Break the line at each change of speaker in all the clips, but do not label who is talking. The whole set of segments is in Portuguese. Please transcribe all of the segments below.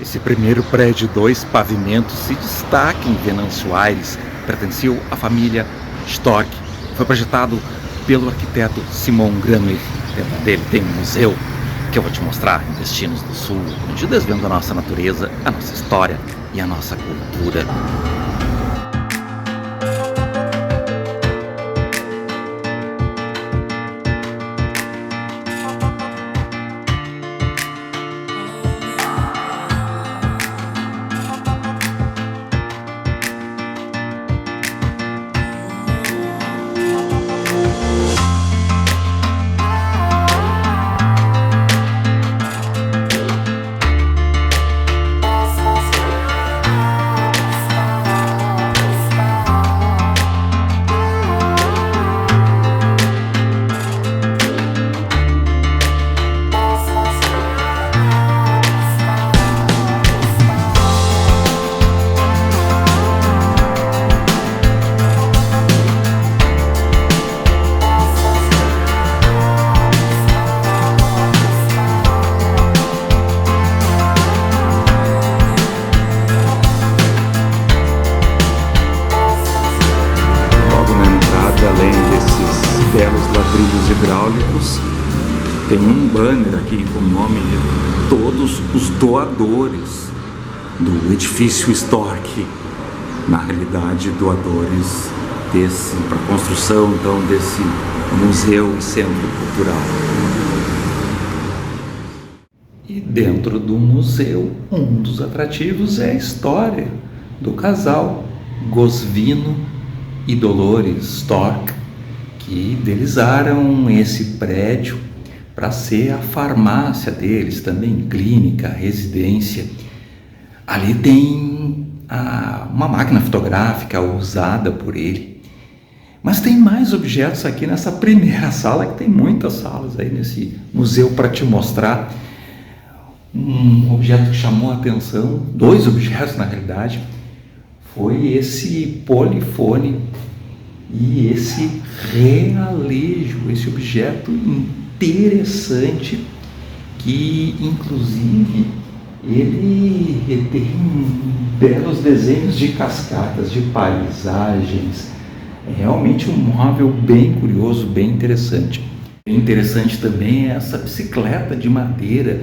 Esse primeiro prédio de 2 pavimentos se destaca em Venâncio Aires. Pertenceu à família Storck. Foi projetado pelo arquiteto Simon Gramlich. Dentro dele tem um museu que eu vou te mostrar em Destinos do Sul, onde desvendo a nossa natureza, a nossa história e a nossa cultura. Além desses belos ladrilhos hidráulicos, tem um banner aqui com o nome de todos os doadores do edifício Storck. Na realidade, doadores para a construção então desse museu e centro cultural. E dentro do museu, um dos atrativos é a história do Gosvino e Dolores Storck, que idealizaram esse prédio para ser a farmácia deles, também clínica, residência. Ali tem uma máquina fotográfica usada por ele. Mas tem mais objetos aqui nessa primeira sala, que tem muitas salas aí nesse museu para te mostrar. Um objeto que chamou a atenção, 2 objetos na realidade, foi esse polifone e esse realejo, esse objeto interessante que inclusive ele tem belos desenhos de cascatas, de paisagens. É realmente um móvel bem curioso, bem interessante. Interessante também é essa bicicleta de madeira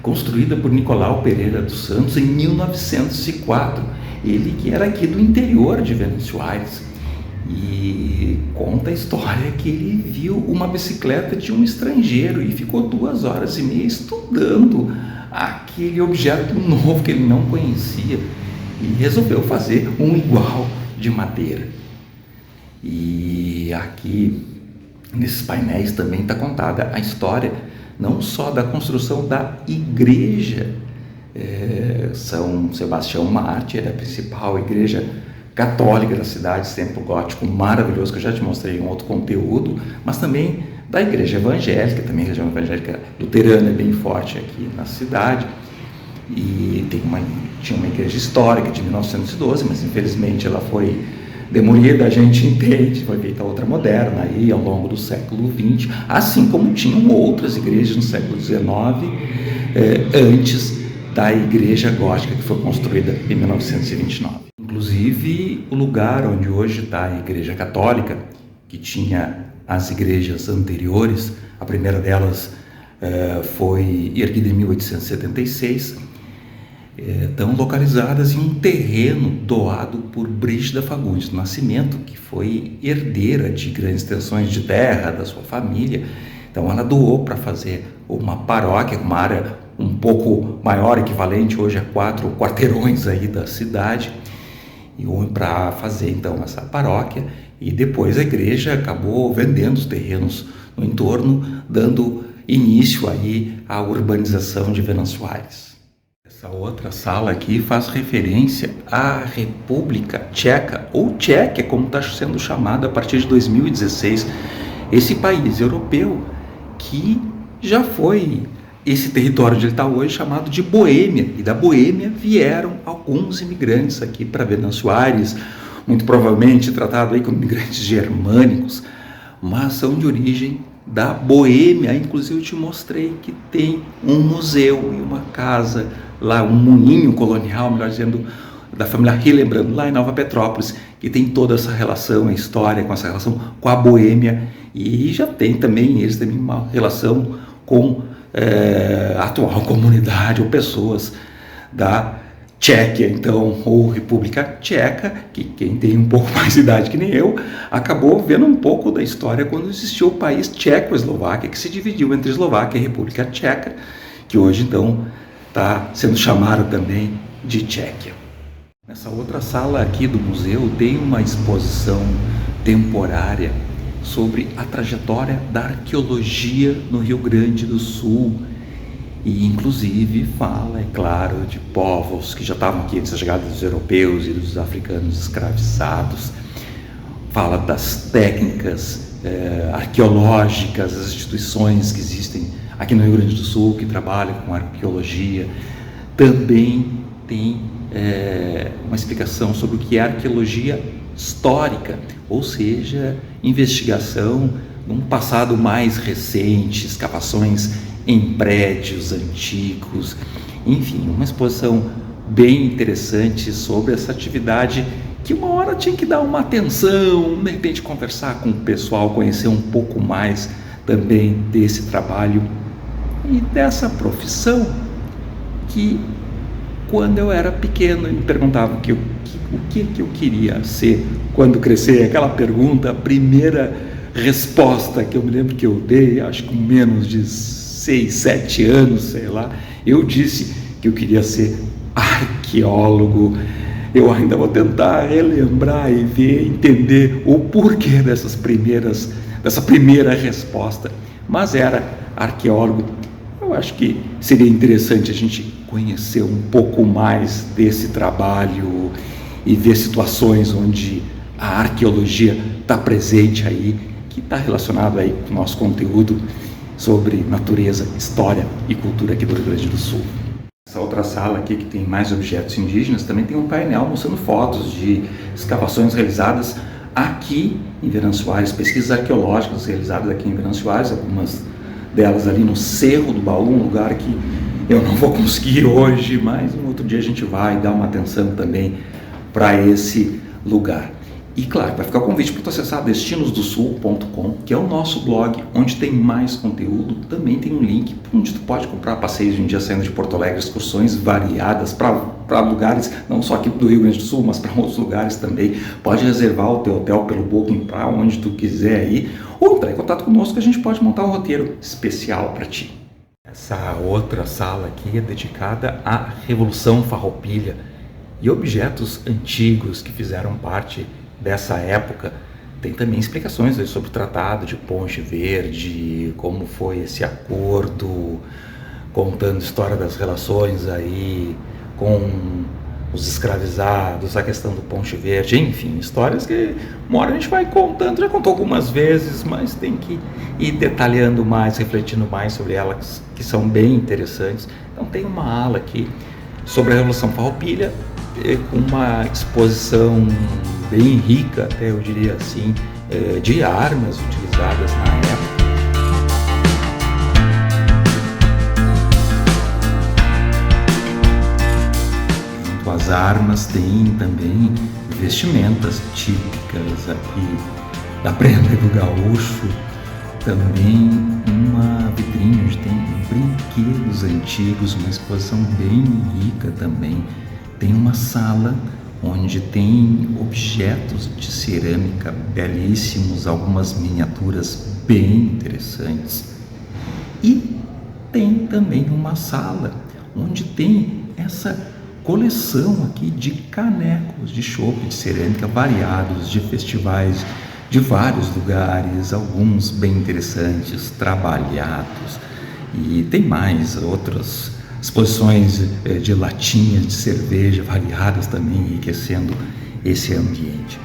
construída por Nicolau Pereira dos Santos em 1904. Ele que era aqui do interior de Venâncio Aires, e conta a história que ele viu uma bicicleta de um estrangeiro e ficou 2 horas e meia estudando aquele objeto novo que ele não conhecia e resolveu fazer um igual de madeira. E aqui nesses painéis também está contada a história não só da construção da igreja São Sebastião Mártir, a principal igreja católica da cidade, templo gótico maravilhoso que eu já te mostrei em outro conteúdo, mas também da igreja evangélica, também a igreja evangélica luterana é bem forte aqui na cidade. E tinha uma igreja histórica de 1912, mas infelizmente ela foi demolida, a gente entende, foi feita outra moderna aí ao longo do século XX, assim como tinham outras igrejas no século XIX, antes da igreja gótica que foi construída em 1929. Inclusive o lugar onde hoje está a igreja católica, que tinha as igrejas anteriores, a primeira delas foi erguida em 1876, estão localizadas em um terreno doado por Brígida Fagundes do Nascimento, que foi herdeira de grandes extensões de terra da sua família. Então ela doou para fazer uma paróquia, uma área um pouco maior, equivalente hoje a 4 quarteirões aí da cidade, e para fazer então essa paróquia. E depois a igreja acabou vendendo os terrenos no entorno, dando início aí à urbanização de Venâncio Aires. Essa outra sala aqui faz referência à República Tcheca, ou Tchequia, como está sendo chamada a partir de 2016. Esse país europeu que já foi esse território onde ele está hoje chamado de Boêmia, e da Boêmia vieram alguns imigrantes aqui para Venâncio Aires, muito provavelmente tratado aí como imigrantes germânicos, mas são de origem da Boêmia. Inclusive eu te mostrei que tem um museu e uma casa lá, um moinho colonial, melhor dizendo, da família Hillenbrand, lá em Nova Petrópolis, que tem toda essa relação, a história com essa relação com a Boêmia, e já tem também, eles têm uma relação com a atual comunidade ou pessoas da Tchequia, então, ou República Tcheca, que quem tem um pouco mais de idade que nem eu, acabou vendo um pouco da história quando existiu o país Tchecoslováquia, que se dividiu entre Eslováquia e República Tcheca, que hoje, então, está sendo chamada também de Tchequia. Nessa outra sala aqui do museu tem uma exposição temporária sobre a trajetória da arqueologia no Rio Grande do Sul, e inclusive fala, é claro, de povos que já estavam aqui antes da chegada dos europeus e dos africanos escravizados. Fala das técnicas arqueológicas, as instituições que existem aqui no Rio Grande do Sul que trabalham com arqueologia. Também tem uma explicação sobre o que é arqueologia histórica, ou seja, investigação num passado mais recente, escavações em prédios antigos, enfim, uma exposição bem interessante sobre essa atividade que uma hora tinha que dar uma atenção, de repente conversar com o pessoal, conhecer um pouco mais também desse trabalho e dessa profissão que quando eu era pequeno me perguntavam o que eu queria ser quando crescer, aquela pergunta, a primeira resposta que eu me lembro que eu dei, acho que com menos de 6, 7 anos, sei lá, eu disse que eu queria ser arqueólogo. Eu ainda vou tentar relembrar e ver, entender o porquê dessa primeira resposta, mas era arqueólogo. Eu acho que seria interessante a gente conhecer um pouco mais desse trabalho e ver situações onde a arqueologia está presente aí, que está relacionado aí com o nosso conteúdo sobre natureza, história e cultura aqui do Rio Grande do Sul. Essa outra sala aqui, que tem mais objetos indígenas, também tem um painel mostrando fotos de escavações realizadas aqui em Venâncio Soares, pesquisas arqueológicas realizadas aqui em Venâncio Soares, algumas delas ali no Cerro do Baú, um lugar que eu não vou conseguir hoje, mas um outro dia a gente vai dar uma atenção também para esse lugar. E claro, vai ficar o convite para tu acessar destinosdosul.com, que é o nosso blog, onde tem mais conteúdo. Também tem um link onde tu pode comprar passeios de um dia saindo de Porto Alegre, excursões variadas para lugares, não só aqui do Rio Grande do Sul, mas para outros lugares também. Pode reservar o teu hotel pelo Booking para onde tu quiser ir, ou entrar em contato conosco que a gente pode montar um roteiro especial para ti. Essa outra sala aqui é dedicada à Revolução Farroupilha e objetos antigos que fizeram parte dessa época. Tem também explicações sobre o Tratado de Ponche Verde, como foi esse acordo, contando a história das relações aí com os escravizados, a questão do Ponche Verde, enfim, histórias que uma hora a gente vai contando, já contou algumas vezes, mas tem que ir detalhando mais, refletindo mais sobre elas, que são bem interessantes. Então tem uma ala aqui sobre a Revolução Farroupilha, com uma exposição bem rica, até eu diria assim, de armas utilizadas na época. Junto às armas tem também vestimentas típicas aqui da prenda do gaúcho, também uma vitrine onde tem brinquedos antigos, uma exposição bem rica também. Tem uma sala onde tem objetos de cerâmica belíssimos, algumas miniaturas bem interessantes. E tem também uma sala onde tem essa coleção aqui de canecos de chopp de cerâmica variados, de festivais de vários lugares, alguns bem interessantes, trabalhados. E tem mais outras exposições de latinhas de cerveja variadas também, enriquecendo esse ambiente.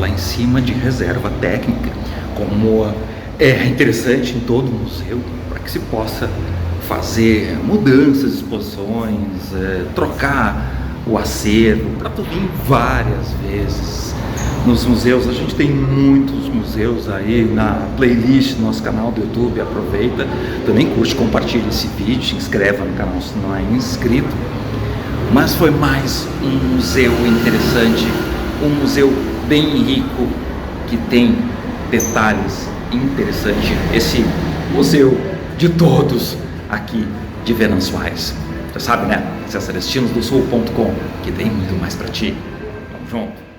lá em cima de reserva técnica, como é interessante em todo museu, para que se possa fazer mudanças, exposições, trocar o acervo, para tu vir várias vezes nos museus. A gente tem muitos museus aí na playlist do nosso canal do YouTube. Aproveita, também curte, compartilha esse vídeo, se inscreva no canal se não é inscrito. Mas foi mais um museu interessante, um museu bem rico, que tem detalhes interessantes. Esse museu de todos aqui de Venâncio Aires. Já sabe, né? Acesse destinosdosul.com, que tem muito mais para ti. Tamo junto.